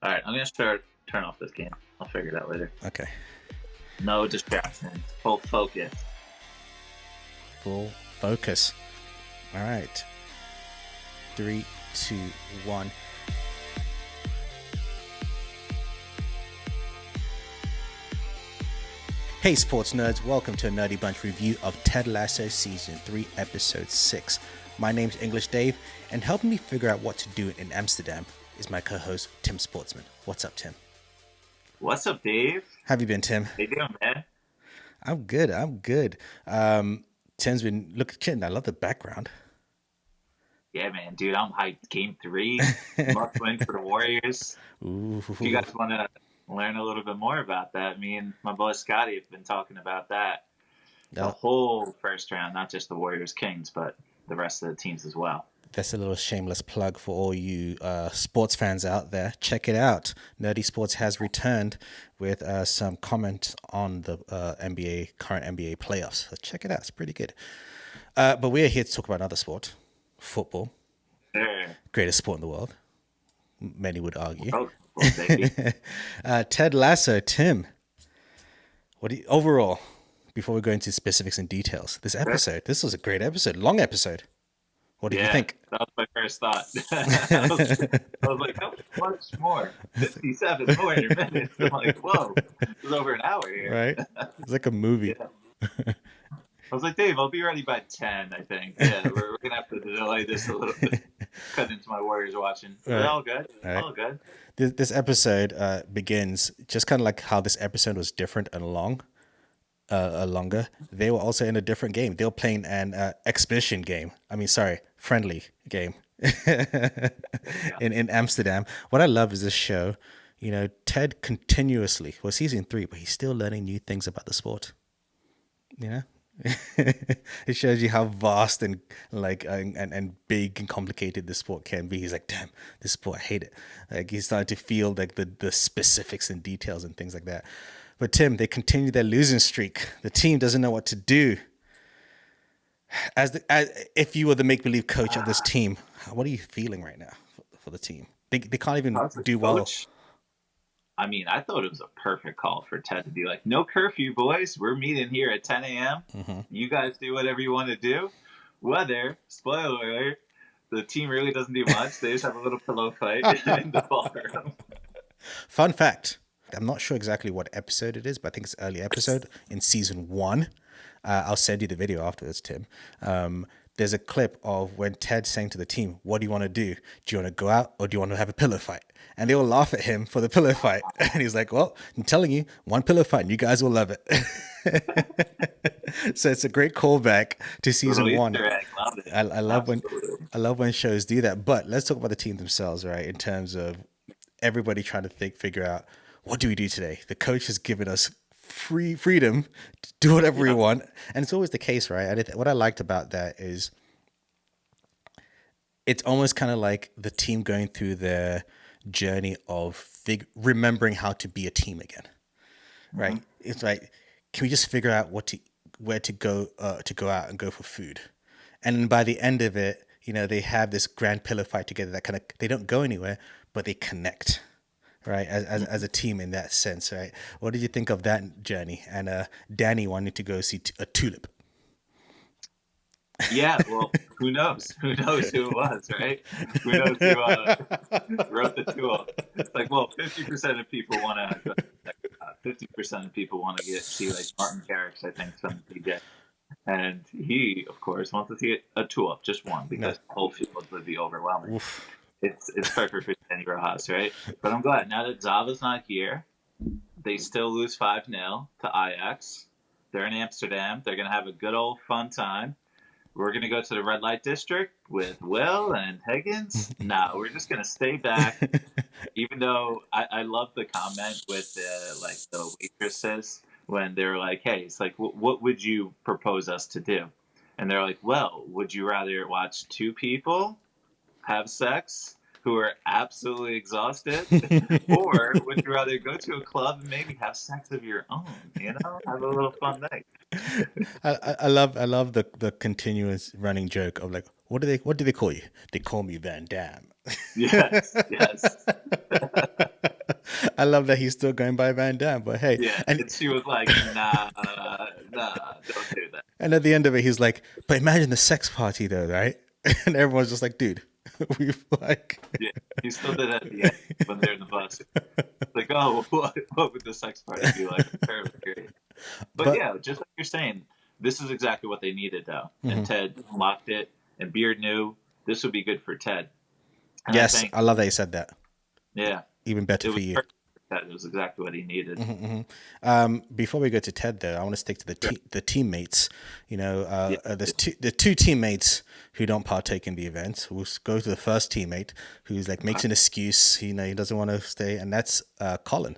All right, I'm gonna turn off this game. I'll figure it out later. Okay. No distractions. Full focus. Full focus. All right. 3, 2, 1. Hey sports nerds, welcome to a Nerdy Bunch review of Ted Lasso Season 3, Episode 6. My name's English Dave, and helping me figure out what to do in Amsterdam is my co-host, Tim Sportsman. What's up, Tim? What's up, Dave? How have you been, Tim? How you doing, man? I'm good. Tim's been, I love the background. Yeah, man, dude, I'm hyped. Game 3, must win for the Warriors. Ooh. If you guys want to learn a little bit more about that, me and my boy Scotty have been talking about that the whole first round, not just the Warriors Kings, but the rest of the teams as well. That's a little shameless plug for all you sports fans out there. Check it out. Nerdy Sports has returned with some comment on the current NBA playoffs. So check it out. It's pretty good. But we're here to talk about another sport, football. Sure. Greatest sport in the world. Many would argue. Oh, baby. Ted Lasso, Tim. Overall, before we go into specifics and details, this was a great episode, long episode. What do you think? That was my first thought. I was like, how much more? 57 more minutes. I'm like, whoa, it was over an hour here. Right? It's like a movie. Yeah. I was like, Dave, I'll be ready by 10, I think. Yeah, we're going to have to delay this a little bit. Cut into my Warriors watching. Right. All good. Right. All good. This episode begins just kind of like how this episode was different and longer. They were also in a different game. They were playing an exhibition game. Friendly game in Amsterdam. What I love is this show. You know, Ted continuously, season 3, but he's still learning new things about the sport. You know, it shows you how vast and and big and complicated the sport can be. He's like, damn, this sport, I hate it. Like he's starting to feel like the specifics and details and things like that. But Tim, they continue their losing streak. The team doesn't know what to do. As if you were the make-believe coach of this team, what are you feeling right now for the team? They can't even do well. I mean, I thought it was a perfect call for Ted to be like, no curfew, boys. We're meeting here at 10 a.m. Mm-hmm. You guys do whatever you want to do. Whether, spoiler alert, the team really doesn't do much. They just have a little pillow fight in the ballroom. Fun fact. I'm not sure exactly what episode it is, but I think it's an early episode in season 1. I'll send you the video afterwards, Tim. There's a clip of when Ted's saying to the team, what do you want to do? Do you want to go out or do you want to have a pillow fight? And they all laugh at him for the pillow fight. And he's like, well, I'm telling you, one pillow fight and you guys will love it. So it's a great callback to season 1. I love when shows do that. But let's talk about the team themselves, right? In terms of everybody trying to figure out, what do we do today? The coach has given us freedom to do whatever we want. And it's always the case, right? What I liked about that is it's almost kind of like the team going through their journey of remembering how to be a team again, right? Mm-hmm. It's like, can we just figure out where to go out and go for food? And then by the end of it, you know, they have this grand pillow fight together that they don't go anywhere, but they connect. Right, as a team in that sense, right? What did you think of that journey? And Danny wanted to go see a tulip. Yeah, well, who knows? Who knows who it was, right? Who knows who wrote the tulip? It's like, well, 50% of people want to. 50% of people want to see like Martin Garrix, I think, from DJ, and he, of course, wants to see a tulip, just one, because the whole field would be overwhelming. Oof. It's perfect for Danny Rojas, right? But I'm glad now that Zava's not here, they still lose 5-0 to Ajax. They're in Amsterdam. They're going to have a good old fun time. We're going to go to the red light district with Will and Higgins. No, we're just going to stay back. Even though I love the comment with the waitresses when they're like, hey, it's like, what would you propose us to do? And they're like, well, would you rather watch 2 people have sex who are absolutely exhausted, or would you rather go to a club and maybe have sex of your own? You know, have a little fun night. I love the continuous running joke of like, what do they call you? They call me Van Damme. Yes. I love that he's still going by Van Damme. But hey, Yeah, and and she was like, nah, nah, don't do that. and at the end of it, he's like, "But imagine the sex party, though, right?" And everyone's just like, "Dude, we've like." Yeah, he still did it at the end when they're in the bus. Like, oh, what would the sex party be like? I'm curious. But But yeah, just like you're saying, this is exactly what they needed, though. And mhm. Ted unlocked it, and Beard knew this would be good for Ted. And I Yes, think, I love that he said that. yeah, Even better it for was you. perfect for Ted. It was exactly what he needed. Before we go to Ted, though, I want to stick to Sure. the teammates. Yeah. The two teammates who don't partake in the event. We'll go to the first teammate who's like makes an excuse. He doesn't want to stay, and that's Colin.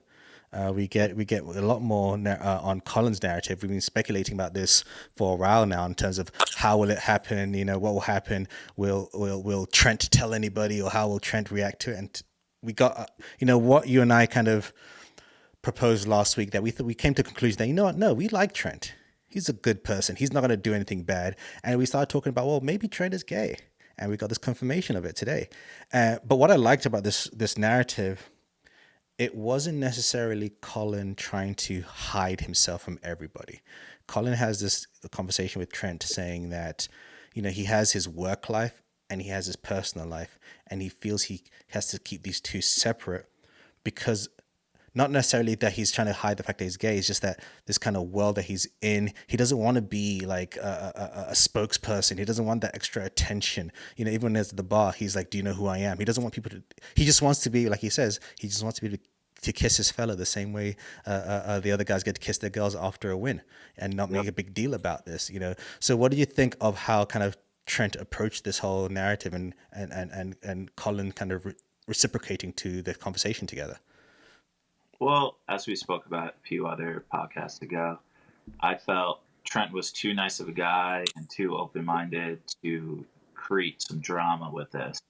We get a lot more on Colin's narrative. We've been speculating about this for a while now in terms of how will it happen. What will happen? Will Trent tell anybody, or how will Trent react to it? And we got what you and I kind of proposed last week, that we came to the conclusion that, you know what, no, we like Trent. He's a good person. He's not going to do anything bad. And we started talking about, well, maybe Trent is gay, and we got this confirmation of it today. But what I liked about this narrative, it wasn't necessarily Colin trying to hide himself from everybody. Colin has this conversation with Trent saying that, he has his work life and he has his personal life, and he feels he has to keep these two separate because not necessarily that he's trying to hide the fact that he's gay. It's just that this kind of world that he's in, he doesn't want to be like a spokesperson. He doesn't want that extra attention. Even when there's the bar, he's like, "Do you know who I am?" He doesn't want people to. He just wants to be, like he says, he just wants to be to kiss his fella the same way the other guys get to kiss their girls after a win, and not make Yep. a big deal about this. So what do you think of how kind of Trent approached this whole narrative, and Colin kind of reciprocating to the conversation together? Well, as we spoke about a few other podcasts ago, I felt Trent was too nice of a guy and too open minded to create some drama with this.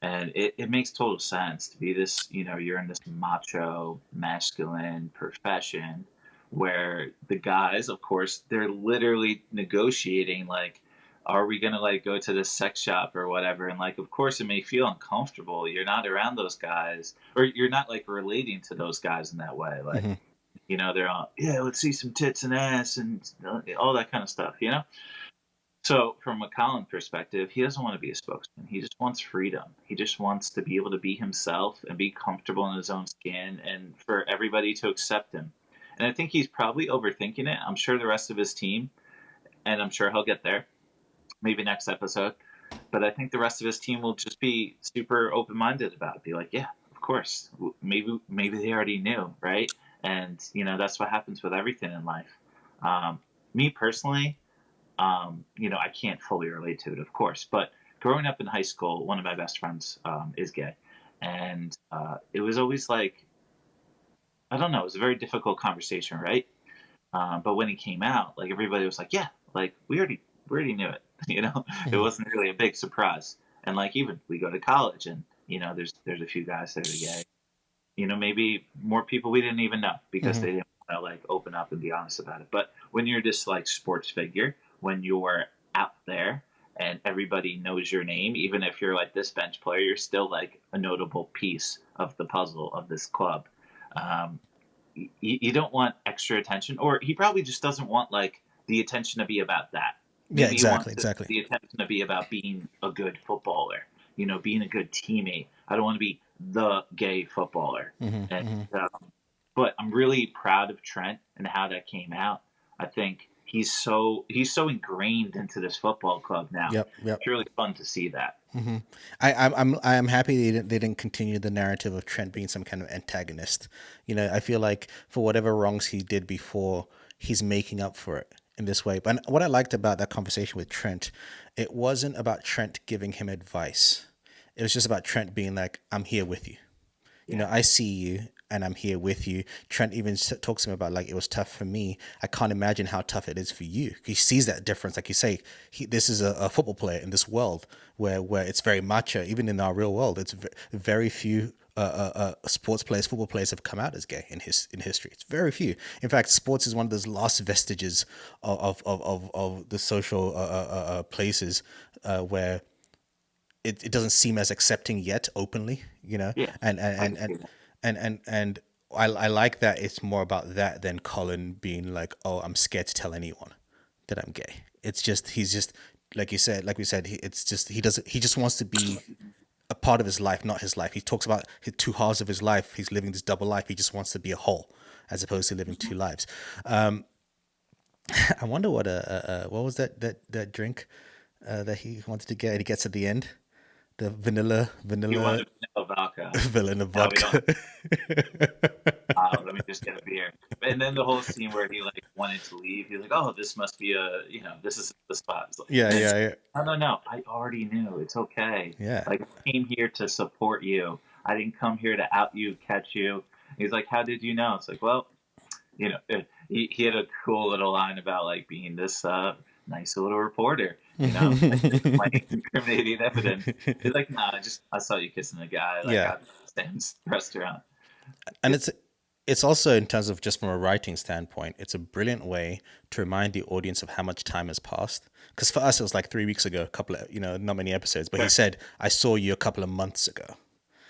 And it makes total sense to be this, you're in this macho, masculine profession where the guys, of course, they're literally negotiating, like, are we going to like go to this sex shop or whatever? And like, of course, it may feel uncomfortable. You're not around those guys, or you're not like relating to those guys in that way. Like, Mm-hmm. they're all, yeah, let's see some tits and ass and all that kind of stuff. So, from a Colin perspective, he doesn't want to be a spokesman. He just wants freedom. He just wants to be able to be himself and be comfortable in his own skin and for everybody to accept him. And I think he's probably overthinking it. I'm sure the rest of his team, and I'm sure he'll get there, maybe next episode. But I think the rest of his team will just be super open minded about it. Be like, yeah, of course. Maybe they already knew, right? And that's what happens with everything in life. Me personally, I can't fully relate to it, of course. But growing up in high school, one of my best friends is gay, and it was always like, I don't know, it was a very difficult conversation, right? But when he came out, like everybody was like, yeah, like we already knew it. It Mm-hmm. wasn't really a big surprise. And like even we go to college, and there's a few guys that are gay. Maybe more people we didn't even know because Mm-hmm. they didn't want to like open up and be honest about it. But when you're this like sports figure, when you're out there and everybody knows your name, even if you're like this bench player, you're still like a notable piece of the puzzle of this club. Um, you don't want extra attention, or he probably just doesn't want like the attention to be about that. Yeah, Maybe he exactly, wants exactly. the attention to be about being a good footballer, being a good teammate. I don't want to be the gay footballer. Mm-hmm. And Mm-hmm. but I'm really proud of Trent and how that came out. I think he's so ingrained into this football club now. Yep, yep. It's really fun to see that. Mm-hmm. I'm happy they didn't continue the narrative of Trent being some kind of antagonist. I feel like for whatever wrongs he did before, he's making up for it in this way. But what I liked about that conversation with Trent, it wasn't about Trent giving him advice. It was just about Trent being like, "I'm here with you. Yeah. I see you and I'm here with you." Trent even talks to him about like, it was tough for me. I can't imagine how tough it is for you. He sees that difference. Like you say, this is a football player in this world where it's very macho. Even in our real world, it's very few sports players, football players have come out as gay in history. It's very few. In fact, sports is one of those last vestiges of the social places where it doesn't seem as accepting yet openly, Yeah. and I and can and see that. and I like that it's more about that than Colin being like, oh, I'm scared to tell anyone that I'm gay. It's just he's just like you said, like we said, it's just he just wants to be a part of his life, not his life. He talks about his two halves of his life. He's living this double life. He just wants to be a whole, as opposed to living two lives. I wonder what was that drink that he wanted to get. He gets at the end, the vanilla You want to know vodka? vanilla No, we don't. vodka. Let me just get a beer. And then the whole scene where he like wanted to leave, he's like, "Oh, this must be this is the spot." It's like, Yeah, yeah, yeah, no. I already knew. It's okay. yeah. Like, I came here to support you. I didn't come here to out you, catch you. He's like, "How did you know?" It's like, well, he had a cool little line about like being this nice little reporter. Like incriminating evidence. He's like, "Nah, I saw you kissing a guy like Yeah. at Sam's restaurant." And it's also, in terms of just from a writing standpoint, it's a brilliant way to remind the audience of how much time has passed. Because for us, it was like 3 weeks ago, a couple of, not many episodes, but he said, I saw you a couple of months ago.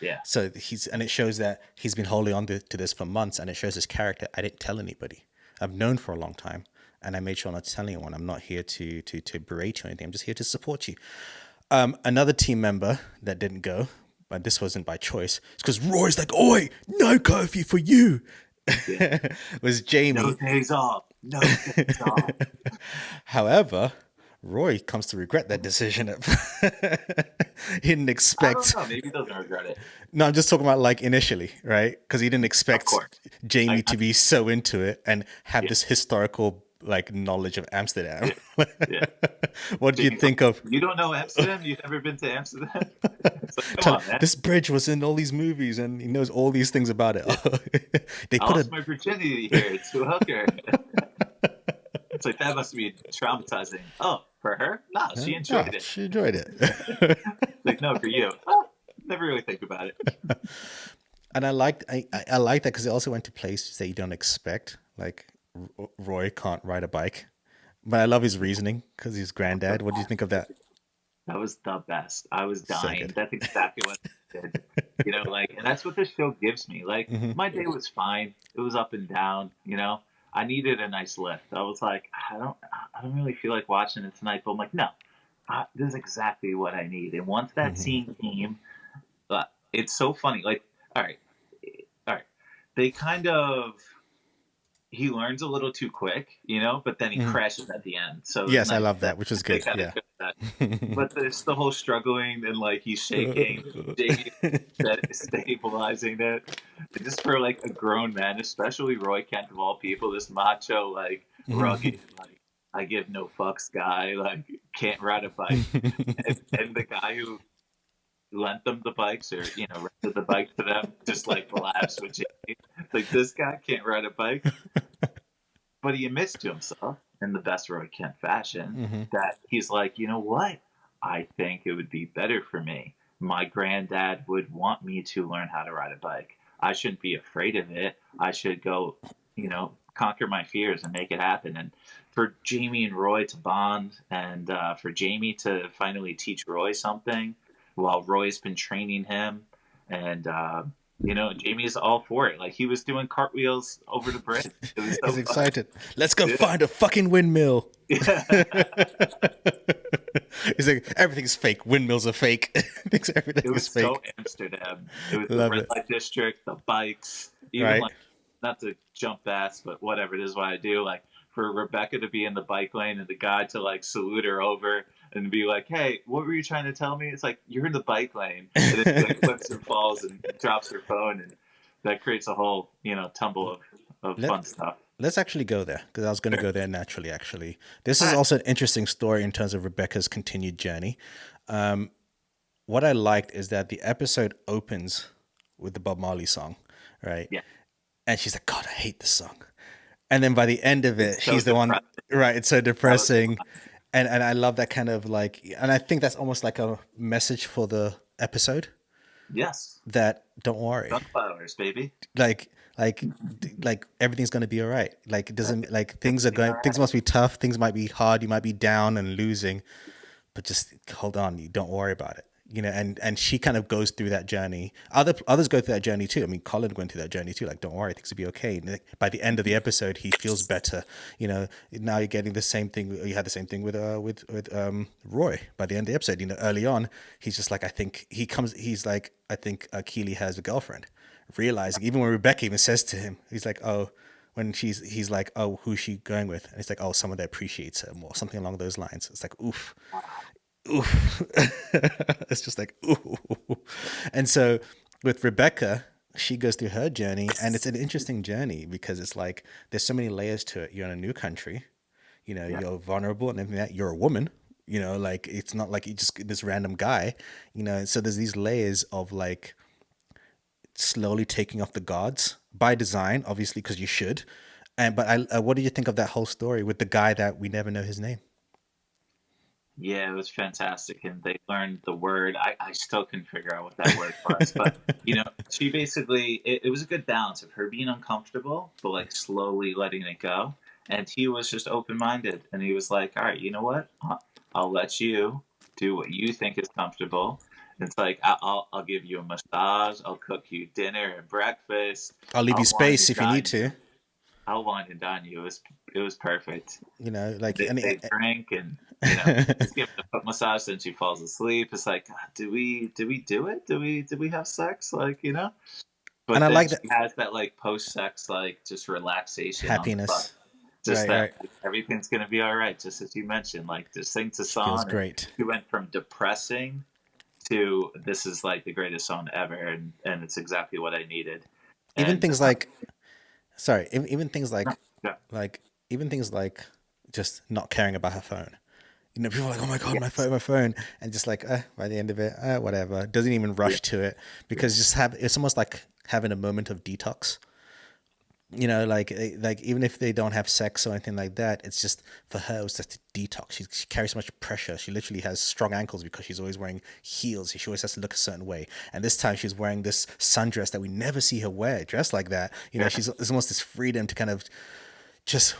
Yeah. So and it shows that he's been holding on to this for months, and it shows his character. I didn't tell anybody. I've known for a long time, and I made sure not to tell anyone. I'm not here to berate you or anything. I'm just here to support you. Another team member that didn't go, but this wasn't by choice. It's because Roy's like, "Oi, no curfew for you." Yeah. Was Jamie. No days off. No days off. However, Roy comes to regret that decision. He didn't I expect. don't know. Maybe he doesn't regret it. No, I'm just talking about like initially, right? Because he didn't expect course. Jamie to be so into it and have this historical like knowledge of Amsterdam. Yeah. What do you think of? You don't know Amsterdam? You've never been to Amsterdam? It's like, come on, man. This bridge was in all these movies, and he knows all these things about it. They I put lost my virginity here to a hooker. It's like, that must be traumatizing. Oh, for her? No, she enjoyed it. She enjoyed it. Like, no, for you. Oh, never really think about it. And I like that because it also went to places that you don't expect. Like Roy can't ride a bike, but I love his reasoning because he's granddad. What do you think of that? That was the best. I was dying. good. That's exactly what I did. And that's what this show gives me. Like, my day was fine. It was up and down. I needed a nice lift. I was like, I don't really feel like watching it tonight. But I'm like, no, this is exactly what I need. And once that scene came, it's so funny. Like, all right. They kind of, he learns a little too quick, but then he crashes at the end. So yes, I love that, which was good. Yeah. But there's the whole struggling and like he's shaking, stabilizing it. And just for like a grown man, especially Roy Kent of all people, this macho, like rugged, like I give no fucks guy, like can't ride a bike, and the guy who lent them the bikes or rented the bike to them just like laughs with Jamie. Like, this guy can't ride a bike, but he admits to himself in the best Roy Kent fashion that he's like, you know what? I think it would be better for me. My granddad would want me to learn how to ride a bike. I shouldn't be afraid of it. I should go, conquer my fears and make it happen. And for Jamie and Roy to bond, and for Jamie to finally teach Roy something while Roy's been training him, and Jamie's all for it. Like, he was doing cartwheels over the bridge. It was so He's excited. Fun. Let's go find a fucking windmill. Yeah. He's like, everything's fake. Windmills are fake. Thinks everything is fake. It was so Amsterdam. It was the red light district, the bikes, even right. like, not to jump ass, but whatever, this is what I do. Like, for Rebecca to be in the bike lane and the guy to like salute her over and be like, "Hey, what were you trying to tell me?" It's like, you're in the bike lane, and then she like flips and falls and drops her phone, and that creates a whole tumble of fun stuff. Let's actually go there, because I was going to go there naturally. Actually, this is also an interesting story in terms of Rebecca's continued journey. What I liked is that the episode opens with the Bob Marley song, right? Yeah. And she's like, "God, I hate this song." And then by the end of it, she's the one, right? It's so depressing. And I love that kind of like, and I think that's almost like a message for the episode. Yes. That don't worry. Sunflowers, baby. Like everything's going to be all right. Like, it doesn't, like, things must be tough. Things might be hard. You might be down and losing, but just hold on. You don't worry about it. and she kind of goes through that journey. Others go through that journey too. I mean, Colin went through that journey too. Like, don't worry, things will be okay. And by the end of the episode, he feels better. Now you're getting the same thing. You had the same thing with Roy. By the end of the episode, early on, he's just like, I think he's like, I think Keely has a girlfriend. Realizing, even when Rebecca even says to him, he's like, oh, when he's like, oh, who's she going with? And it's like, oh, someone that appreciates her more, something along those lines. It's like, oof. Oof. It's just like, ooh. And so with Rebecca, she goes through her journey, and it's an interesting journey because it's like there's so many layers to it. You're in a new country, Yeah. you're vulnerable and everything that. You're a woman, like it's not like you just this random guy, so there's these layers of like slowly taking off the guards by design, obviously, because you should. But what do you think of that whole story with the guy that we never know his name? Yeah, it was fantastic. And they learned the word. I still couldn't figure out what that word was. But, she basically, it was a good balance of her being uncomfortable, but like slowly letting it go. And he was just open minded. And he was like, all right, you know what? I'll let you do what you think is comfortable. It's like, I'll give you a massage. I'll cook you dinner and breakfast. I'll leave you I'll wine space and if you need dine to. you. I'll wine and dine you. It was perfect. Like They drink and just give her a foot massage, then she falls asleep. It's like, "God, do we do it? Do we have sex? and But I then like that she has that like post sex like just relaxation on the butt. happiness. Just Right, that right. like, everything's gonna be all right, just as you mentioned. Like just sings a She feels song, and great. she went from depressing to this is like the greatest song ever, and it's exactly what I needed. Even And things like sorry, even things no, yeah, like even things like just not caring about her phone. People are like, "Oh my god, yes, my phone," and just like, by the end of it, whatever. Doesn't even yeah, rush to it yeah, because it's almost like having a moment of detox. Like even if they don't have sex or anything like that, it's just for her. It was just a detox. She carries so much pressure. She literally has strong ankles because she's always wearing heels. She always has to look a certain way. And this time she's wearing this sundress that we never see her wear, dressed like that. yeah, She's there's almost this freedom to kind of just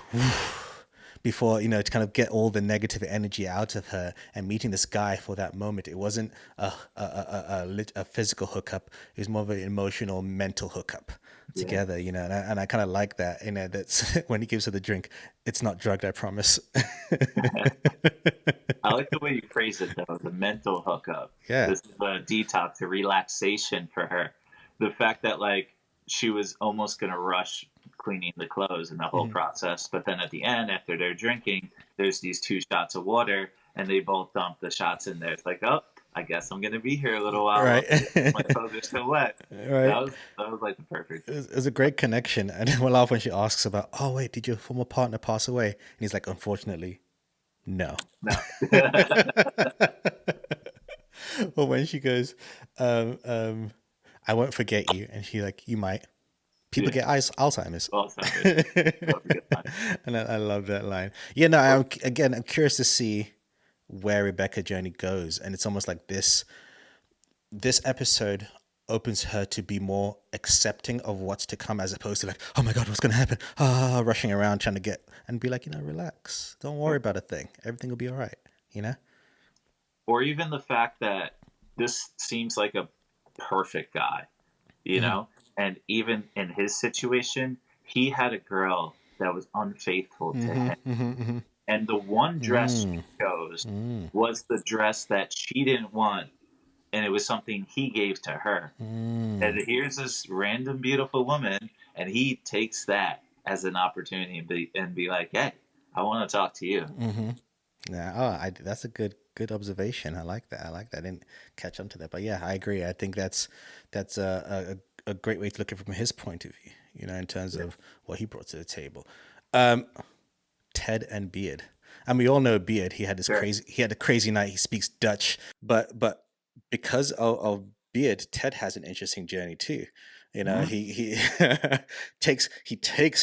before to kind of get all the negative energy out of her and meeting this guy for that moment. It wasn't a physical hookup. It was more of an emotional, mental hookup yeah. together. And I kind of like that. That's when he gives her the drink. It's not drugged, I promise. I like the way you phrase it, though. The mental hookup. Yeah. This is a detox, a relaxation for her. The fact that like she was almost gonna rush cleaning the clothes and the whole Mhm. process, but then at the end, after they're drinking, there's these two shots of water, and they both dump the shots in there. It's like, oh, I guess I'm gonna be here a little while Right. longer. My clothes are still wet. Right. That was like the perfect. It was a great connection. And then we laugh when she asks about, oh, wait, did your former partner pass away? And he's like, unfortunately, no. No. Or when she goes, um, um, I won't forget you. And she's like, you might. People Yeah. get Alzheimer's. Alzheimer's. That was a good line. And I love that line. Yeah, no, I'm curious to see where Rebecca journey goes. And it's almost like this episode opens her to be more accepting of what's to come as opposed to like, oh my God, what's going to happen? Rushing around trying to get and be like, relax. Don't worry about a thing. Everything will be all right. You know? Or even the fact that this seems like a perfect guy, you Mm-hmm. know? And even in his situation, he had a girl that was unfaithful to Mm-hmm. him. Mm-hmm. Mm-hmm. And the one dress she Mm, chose mm, was the dress that she didn't want. And it was something he gave to her. And mm. here's this random, beautiful woman, and he takes that as an opportunity and be like, hey, I want to talk to you. Mm-hmm. Yeah, that's a good observation. I like that. I like that. I didn't catch on to that, but yeah, I agree. I think that's a great way to look at it from his point of view. In terms Yeah. of what he brought to the table. Um, Ted and Beard. And we all know Beard. Sure. He had a crazy night. He speaks Dutch, but because of Beard, Ted has an interesting journey too. Mhm. He takes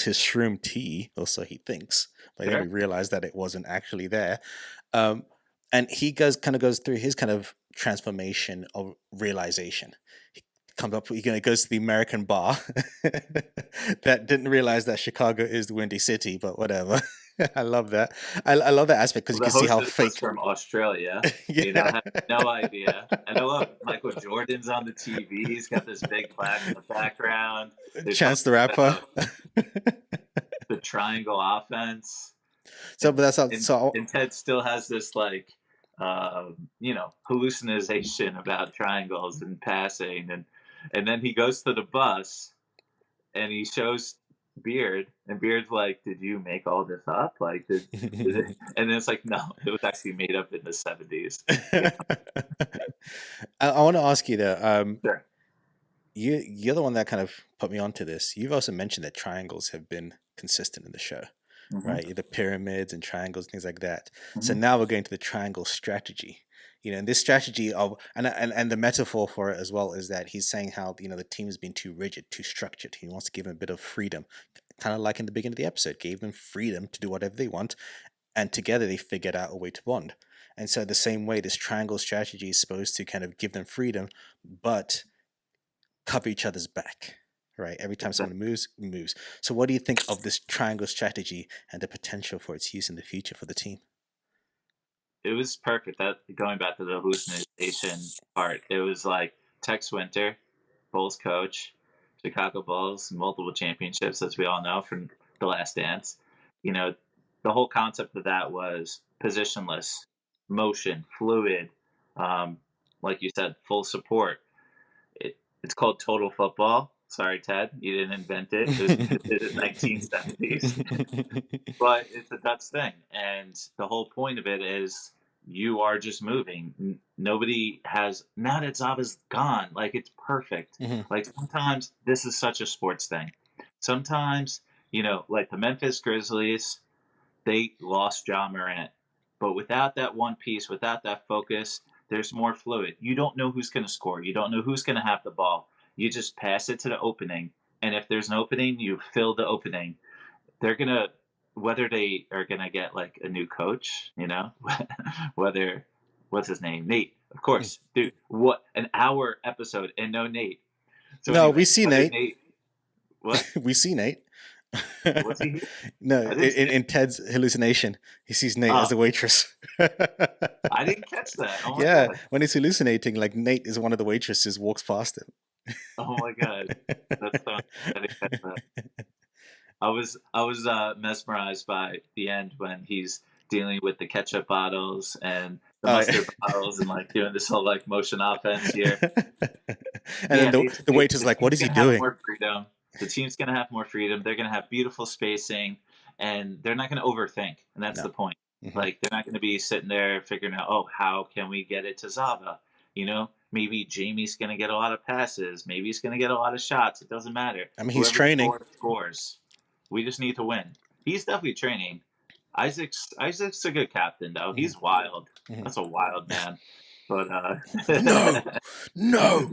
his shroom tea, or so he thinks, but then we Sure. realize that it wasn't actually there. Um, and he goes through his kind of transformation of realization. He comes up, goes to the American bar that didn't realize that Chicago is the Windy City, but whatever. I love that. I love that aspect because you The can see how hostess was fake. from Australia. I Yeah. have no idea. And I love Michael Jordan's on the TV. He's got this big plaque in the background. They're talking Chance the Rapper. about the triangle offense, So, and but that's how. and, So, and Ted still has this like hallucination about triangles and passing, and then he goes to the bus and he shows Beard, and Beard's like, "Did you make all this up? Like, did it?" And then it's like, "No, it was actually made up in the '70s." I want to ask you though. Sure. You're the one that kind of put me onto this. You've also mentioned that triangles have been consistent in the show, Hmm. right? The pyramids and triangles, things like that. So Hmm. now we're going to the triangle strategy. And this strategy of and the metaphor for it as well is that he's saying how the team has been too rigid, too structured. He wants to give them a bit of freedom, kind of like in the beginning of the episode, gave them freedom to do whatever they want, and together they figured out a way to bond. And so the same way, this triangle strategy is supposed to kind of give them freedom, but cover each other's back, right? Every time someone moves. So, what do you think of this triangle strategy and the potential for its use in the future for the team? It was perfect. That going back to the hallucination part, it was like Tex Winter, Bulls coach, Chicago Bulls, multiple championships, as we all know from The Last Dance. You know, the whole concept of that was positionless, motion, fluid, um, like you said, full support. It's called total football. Sorry, Ted, you didn't invent it. It was invented in the 1970s, but it's a Dutch thing, and the whole point of it is you are just moving. Nobody has now that Zava's gone. Like it's perfect. Mhm. Like sometimes this is such a sports thing. Sometimes like the Memphis Grizzlies, they lost John Morant, but without that one piece, without that focus, there's more fluid. You don't know who's going to score. You don't know who's going to have the ball. You just pass it to the opening, and if there's an opening, you fill the opening. They're gonna Whether they are gonna get like a new coach, whether what's his name, Nate, of course, dude. What an hour episode and no Nate. So No, we anyway, see whether Nate. Nate, what We see Nate. was he? No, I didn't see. in Ted's hallucination, he sees Nate as Oh, the waitress. I didn't catch that. Oh my Yeah, god. when he's hallucinating, like Nate is one of the waitresses walks past him. Oh my god. That's so. I didn't catch that. I was mesmerized by the end when he's dealing with the ketchup bottles and the Oh, mustard bottles and like doing this whole like motion offense here. and then Yeah, the basically, waiter's the like, "What team's is he gonna have doing?" more freedom. The team's gonna have more freedom. They're gonna have beautiful spacing, and they're not gonna overthink. And that's No. the point. Hmm. Like they're not gonna be sitting there figuring out, oh, how can we get it to Zava? Maybe Jamie's gonna get a lot of passes. Maybe he's gonna get a lot of shots. It doesn't matter. I mean, he's Whoever training. scores. We just need to win. He's definitely training. Isaac's a good captain though. Hmm. He's wild. Hmm. That's a wild man. But No, no.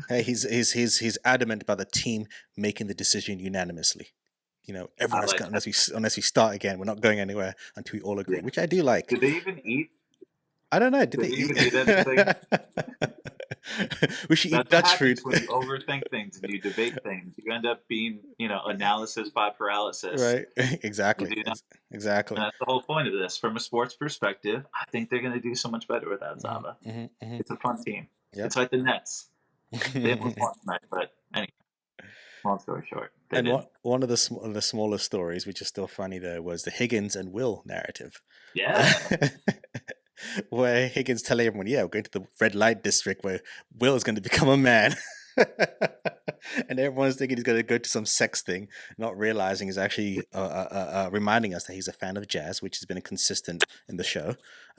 Hey, he's adamant about the team making the decision unanimously. I Everyone has like got that. unless we start again, we're not going anywhere until we all agree, Yeah. which I do like. Did they even eat? I don't know. Did Did they they eat? even eat anything? We should eat That's what Dutch food, happens when you overthink things and you debate things. You end up being, analysis by paralysis. right? You Exactly, do not. exactly. And that's the whole point of this. From a sports perspective, I think they're going to do so much better without Hmm. Zava. Hmm. Hmm. It's a fun team. Yep. It's like the Nets. They almost won tonight, but anyway, long story short, they And didn't. one of the smaller stories, which is still funny though, was the Higgins and Will narrative, Yeah. where Higgins telling everyone, "Yeah, we're going to the red light district where Will is going to become a man," and everyone's thinking he's going to go to some sex thing, not realizing he's actually reminding us that he's a fan of jazz, which has been a consistent in the show.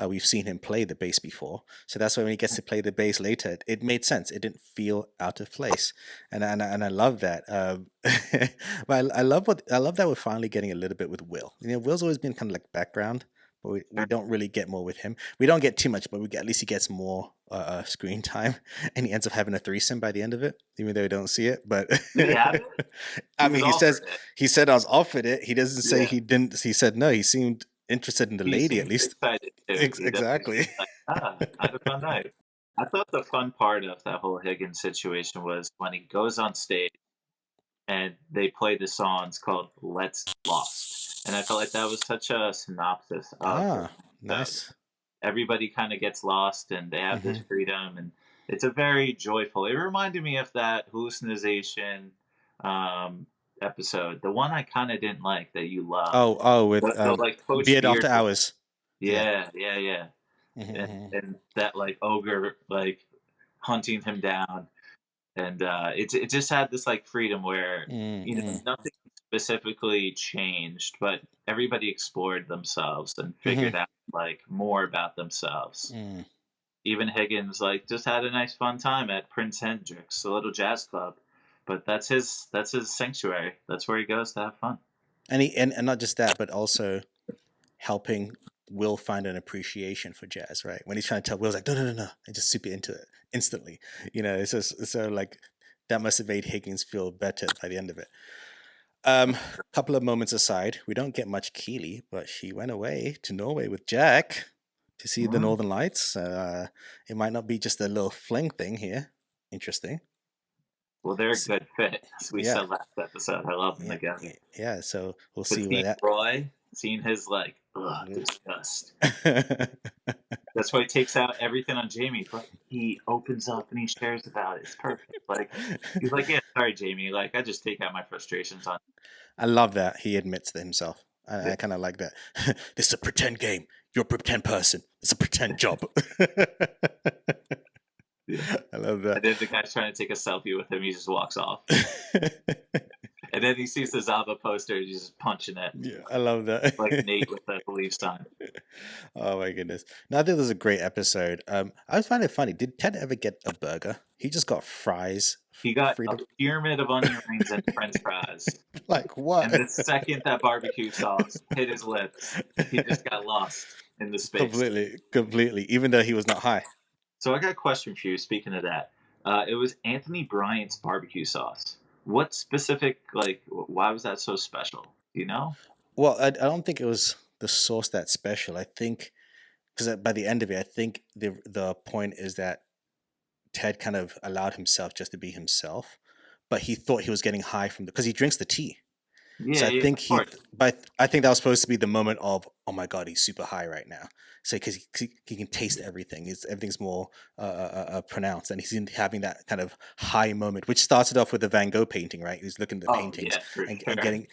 We've seen him play the bass before, so that's why when he gets to play the bass later, it made sense. It didn't feel out of place, and I love that. But I love that we're finally getting a little bit with Will. Will's always been kind of like background, but we don't really get more with him. We don't get too much, but at least he gets more screen time, and he ends up having a threesome by the end of it, even though we don't see it. But Did he have it? I He was mean, offered it. he said I was offered it. He doesn't say Yeah. he didn't. He said no. He seemed interested in the He lady at seemed least. excited too. He definitely Exactly. seemed like, I had a fun night. I thought the fun part of that whole Higgins situation was when he goes on stage and they play the songs called "Let's Get Lost." and I felt like that was such a synopsis of the Ah, episode. nice. Everybody kind of gets lost, and they have this Hmm. freedom, and it's a very joyful. It reminded me of that hallucination um, episode, the one I kind of didn't like that you loved. Oh, with The like post Beard After beard. Hours. Yeah. Yeah, yeah, yeah. Hmm. And that like ogre like hunting him down, and it just had this like freedom where Mm-hmm. nothing specifically changed, but everybody explored themselves and Hmm. figured out like more about themselves. Mm. Even Higgins like just had a nice fun time at Prince Hendricks, the little jazz club, but that's his sanctuary. That's where he goes to have fun. And not just that, but also helping Will find an appreciation for jazz, right? When he's trying to tell Will's like, no, no, no, no, and just super into it instantly. It's just so like that must have made Higgins feel better by the end of it. Couple of moments aside, we don't get much Keely, but she went away to Norway with Jack to see the Mm. Northern Lights. It might not be just a little fling thing here. Interesting. Well, they're a good fit, as we Yeah, said last episode. I love them yeah, together. yeah. So we'll But see where seeing that. Roy, seeing his like, ugh, disgust. That's why he takes out everything on Jamie, but he opens up and he shares about it. It's perfect. Like he's like, yeah, sorry, Jamie. Like I just take out my frustrations on. I love that he admits to himself. Yeah, I kind of like that. This is a pretend game. You're a pretend person. It's a pretend job. yeah. I love And then the guy's trying to take a selfie with him. He just walks off. that. And then he sees the Zaba poster. He's just punching it Yeah, I love that. like Nate with the belief sign. Oh my goodness! No, I think this was a great episode. I find it funny. Did Ted ever get a burger? He just got fries. He got a Freedom. pyramid of onion rings and French fries. Like And what? the second that barbecue sauce hit his lips, he just got lost in the space. Completely, completely. Even though he was not high. So I got a question for you. Speaking of that, it was Anthony Bryant's barbecue sauce. What specific, like, why was that so special? Do you know? Well, I don't think it was the sauce that special. I think because by the end of it, I think the point is that Ted kind of allowed himself just to be himself, but he thought he was getting high from because he drinks the tea. So Yeah, I yeah, think of course. but I think that was supposed to be the moment of, oh my god, he's super high right now. So because he can taste everything, everything's more pronounced, and he's having that kind of high moment, which started off with the Van Gogh painting, right? He's looking at the Oh, paintings yeah, for and sure. getting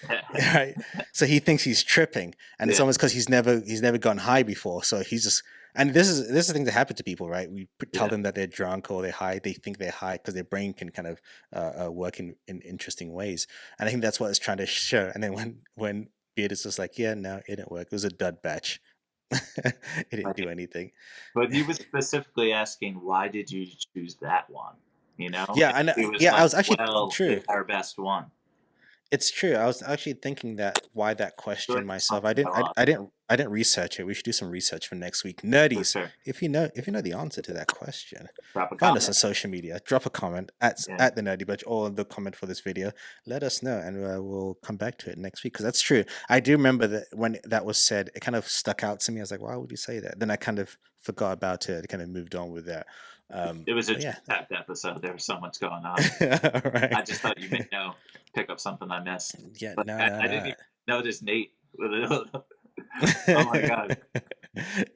right. So he thinks he's tripping, and it's Yeah, almost because he's never gone high before. So he's just and this is the thing that happen to people, right? We tell yeah. them that they're drunk or they're high. They think they're high because their brain can kind of work in interesting ways. And I think that's what it's trying to show. And then when Beard is just like, yeah, no, it didn't work. It was a dud batch. It didn't do Right. anything. But he was specifically asking, why did you choose that one? Yeah, And I know. he was Yeah, I like, was actually well, true. it's our best one. It's true. I was actually thinking that why that So question it's myself. I something didn't. a I, lot I didn't. I didn't research it. We should do some research for next week. for Nerdies, sure. if you know the answer to that question, Drop a find us comment. on social media. Drop a comment at Yeah. at the Nerdy Bunch or the comment for this video. Let us know, and we'll come back to it next week because that's true. I do remember that when that was said, it kind of stuck out to me. I was like, why would you say that? Then I kind of forgot about it. I kind of moved on with that. It was a But yeah, jam-packed episode. There was so much going on. all right. I just thought you may know, pick up something I missed. Yeah, Like no, I no, didn't no. even notice Nate. Oh my god.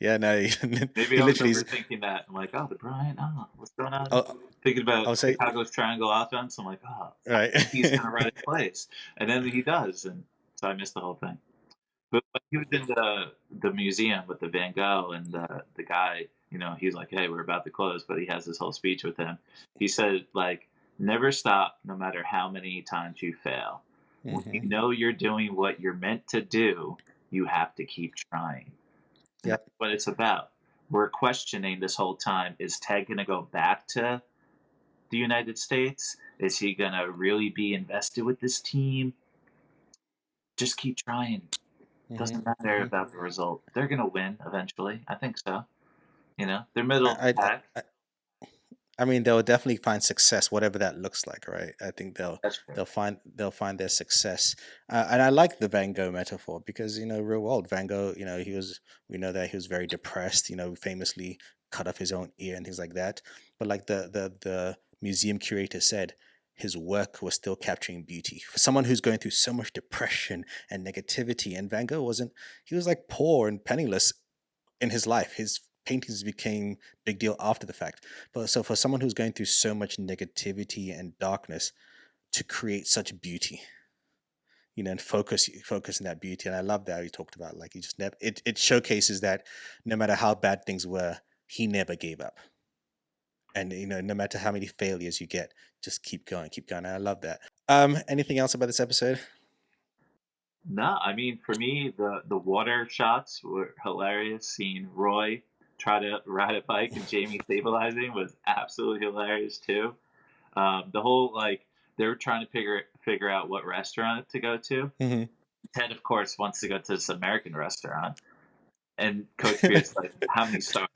Yeah, no, Maybe he I was literally. overthinking that. I'm like, oh, the Bryant. Oh, what's going on? I'll, Thinking about I'll say Chicago's triangle offense. I'm like, oh, I right. think he's gonna run his place, and then he does, and so I missed the whole thing. But when he was in the museum with the Van Gogh and the guy, he's like, hey, we're about to close, but he has this whole speech with him. He said, like, never stop, no matter how many times you fail. When you Hmm. know you're doing what you're meant to do, you have to keep trying. And that's Yep. what it's about. We're questioning this whole time, is Ted going to go back to the United States? Is he going to really be invested with this team? Just keep trying. Hmm. Doesn't matter Hmm. about the result. They're going to win eventually. I think so. They're middle of the I, I, pack. I I mean, they'll definitely find success, whatever that looks like, right? I think That's true. they'll find their success, and I like the Van Gogh metaphor because real world Van Gogh, we know that he was very depressed, famously cut off his own ear and things like that. But like the museum curator said, his work was still capturing beauty. For someone who's going through so much depression and negativity, and Van Gogh wasn't, he was like poor and penniless in his life. His paintings became big deal after the fact. But so for someone who's going through so much negativity and darkness to create such beauty, and focus on that beauty. And I love that he talked about, like, he just never, it showcases that no matter how bad things were, he never gave up. And no matter how many failures you get, just keep going. And I love that. Anything else about this episode? No, I mean, for me, the water shots were hilarious. Seeing Roy try to ride a bike and Jamie stabilizing was absolutely hilarious too. The whole, like, they were trying to figure out what restaurant to go to. Mm-hmm. Ted, of course, wants to go to this American restaurant, and Coach Beard's like, "How many stars?"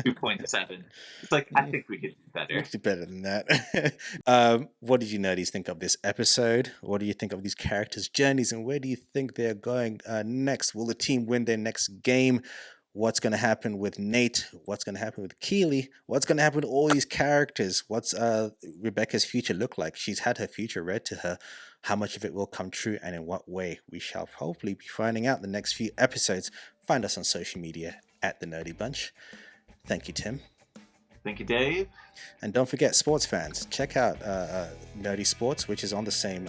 2.7. It's like, I think we could do better. Do better than that. What did you nerdies think of this episode? What do you think of these characters' journeys, and where do you think they're going next? Will the team win their next game? What's going to happen with Nate? What's going to happen with Keely? What's going to happen with all these characters? What's Rebecca's future look like? She's had her future read to her. How much of it will come true, and in what way? We shall hopefully be finding out the next few episodes. Find us on social media at The Nerdy Bunch. Thank you, Tim. Thank you, Dave. And don't forget, sports fans, check out Nerdy Sports, which is on the same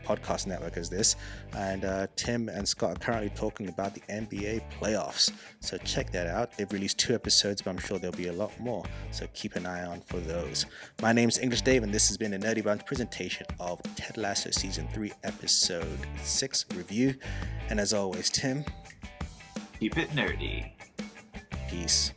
podcast network as this. And Tim and Scott are currently talking about the NBA playoffs. So check that out. They've released 2 episodes, but I'm sure there'll be a lot more. So keep an eye on for those. My name's English Dave, and this has been a Nerdy Bunch presentation of Ted Lasso Season 3, Episode 6 review. And as always, Tim, keep it nerdy. Peace.